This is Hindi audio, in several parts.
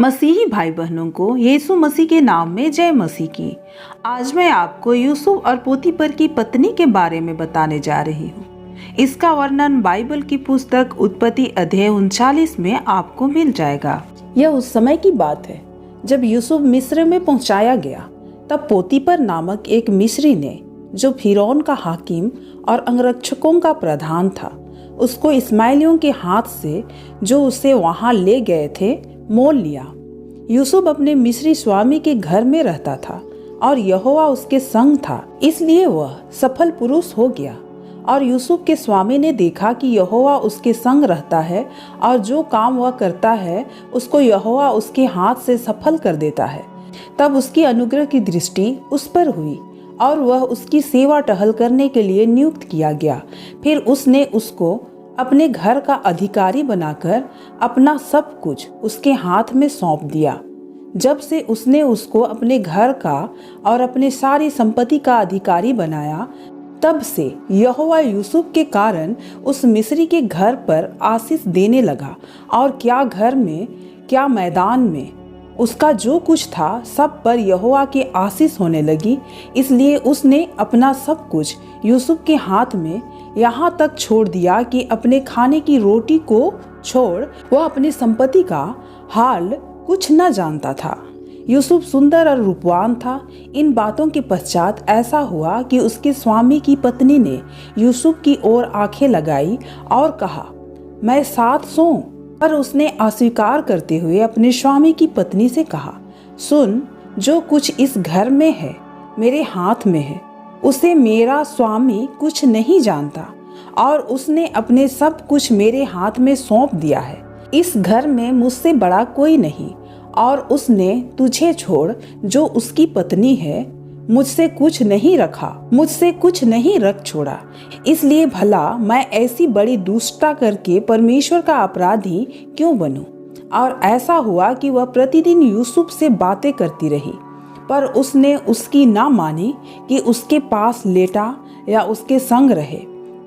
मसीही भाई बहनों को यीशु मसीह के नाम में जय मसीह की। आज मैं आपको यूसुफ और पोतीपर की पत्नी के बारे में बताने जा रही हूँ। इसका वर्णन बाइबल की पुस्तक उत्पत्ति अध्याय 39 में आपको मिल जाएगा। यह उस समय की बात है जब यूसुफ मिस्र में पहुंचाया गया। तब पोतीपर नामक एक मिस्री ने, जो फिरौन का हाकिम और अंगरक्षकों का प्रधान था, उसको इस्माइलियों के हाथ से, जो उसे वहां ले गए थे, मोल लिया। यूसुफ अपने मिस्री स्वामी के घर में रहता था और यहोवा उसके संग था, इसलिए वह सफल पुरुष हो गया। और यूसुफ के स्वामी ने देखा कि यहोवा उसके संग रहता है और जो काम वह करता है उसको यहोवा उसके हाथ से सफल कर देता है। तब उसकी अनुग्रह की दृष्टि उस पर हुई और वह उसकी सेवा टहल करने के लिए नियुक्त किया गया। फिर उसने उसको अपने घर का अधिकारी बनाकर अपना सब कुछ उसके हाथ में सौंप दिया। जब से उसने उसको अपने घर का और अपने सारी संपत्ति का अधिकारी बनाया, तब से यहोवा यूसुफ के कारण उस मिस्री के घर पर आशीष देने लगा। और क्या घर में, क्या मैदान में, उसका जो कुछ था सब पर यहोवा की आशीष होने लगी। इसलिए उसने अपना सब कुछ यूसुफ के हाथ में यहाँ तक छोड़ दिया कि अपने खाने की रोटी को छोड़ वह अपनी संपत्ति का हाल कुछ न जानता था। यूसुफ सुंदर और रूपवान था। इन बातों के पश्चात ऐसा हुआ कि उसके स्वामी की पत्नी ने यूसुफ की ओर आंखें लगाई और कहा, मैं साथ सोऊं। पर उसने अस्वीकार करते हुए अपने स्वामी की पत्नी से कहा, सुन, जो कुछ इस घर में है मेरे हाथ में है, उसे मेरा स्वामी कुछ नहीं जानता और उसने अपने सब कुछ मेरे हाथ में सौंप दिया है। इस घर में मुझसे बड़ा कोई नहीं और उसने तुझे छोड़, जो उसकी पत्नी है, मुझसे कुछ नहीं रख छोड़ा। इसलिए भला मैं ऐसी बड़ी दुष्टता करके परमेश्वर का अपराधी क्यों बनूं? और ऐसा हुआ कि वह प्रतिदिन यूसुफ से बातें करती रही, पर उसने उसकी ना मानी कि उसके पास लेटा या उसके संग रहे।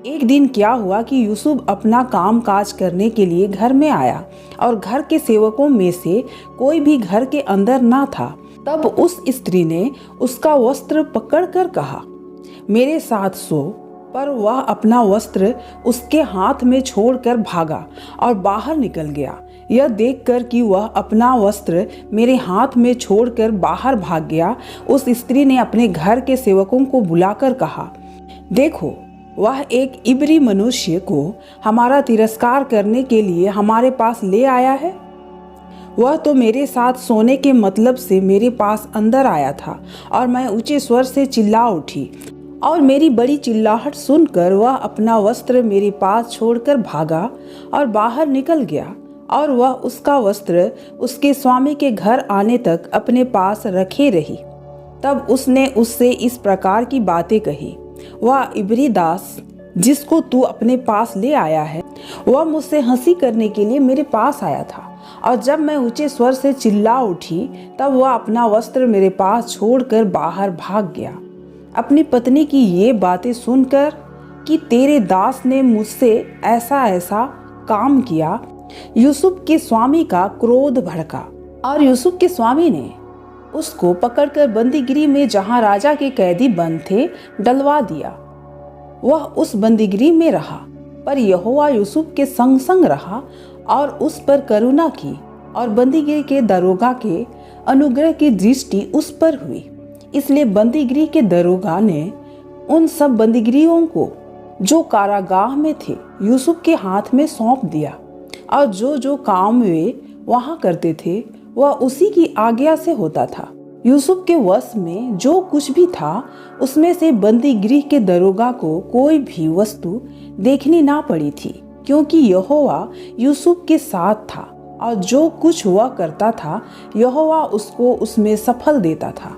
एक दिन क्या हुआ कि यूसुफ अपना काम काज करने के लिए घर में आया और घर के सेवकों में से कोई भी घर के अंदर ना था। तब उस स्त्री ने उसका वस्त्र पकड़कर कहा, मेरे साथ सो। पर वह अपना वस्त्र उसके हाथ में छोड़कर भागा और बाहर निकल गया। यह देखकर कि वह अपना वस्त्र मेरे हाथ में छोड़कर बाहर भाग गया, उस स्त्री ने अपने घर के सेवकों को बुलाकर कहा, देखो, वह एक इब्री मनुष्य को हमारा तिरस्कार करने के लिए हमारे पास ले आया है। वह तो मेरे साथ सोने के मतलब से मेरे पास अंदर आया था और मैं ऊंचे स्वर से चिल्ला उठी और मेरी बड़ी चिल्लाहट सुनकर वह अपना वस्त्र मेरे पास छोड़कर भागा और बाहर निकल गया। और वह उसका वस्त्र उसके स्वामी के घर आने तक अपने पास रखे रही। तब उसने उससे इस प्रकार की बातें कही, वह इब्री दास जिसको तू अपने पास ले आया है, वह मुझसे हंसी करने के लिए मेरे पास आया था और जब मैं ऊंचे स्वर से चिल्ला उठी तब वह अपना वस्त्र मेरे पास छोड़कर बाहर भाग गया। अपनी पत्नी की ये बातें सुनकर कि तेरे दास ने मुझसे ऐसा ऐसा काम किया, यूसुफ के स्वामी का क्रोध भड़का और यूसुफ के स्वामी ने उसको पकड़कर बंदीगृह में, जहां राजा के कैदी बंद थे, डलवा दिया। वह उस बंदीगृह में रहा, पर यहोवा यूसुफ के संग संग रहा और उस पर करुणा की और बंदीगृह के दरोगा के अनुग्रह की दृष्टि उस पर हुई। इसलिए बंदीगृह के दरोगा ने उन सब बंदीगृहों को जो कारागाह में थे यूसुफ के हाथ में सौंप दिया और जो जो काम वे वहां करते थे वह उसी की आज्ञा से होता था। यूसुफ के वश में जो कुछ भी था उसमें से बंदीगृह के दरोगा को कोई भी वस्तु देखनी ना पड़ी थी, क्योंकि यहोवा यूसुफ के साथ था और जो कुछ वह करता था यहोवा उसको उसमें सफल देता था।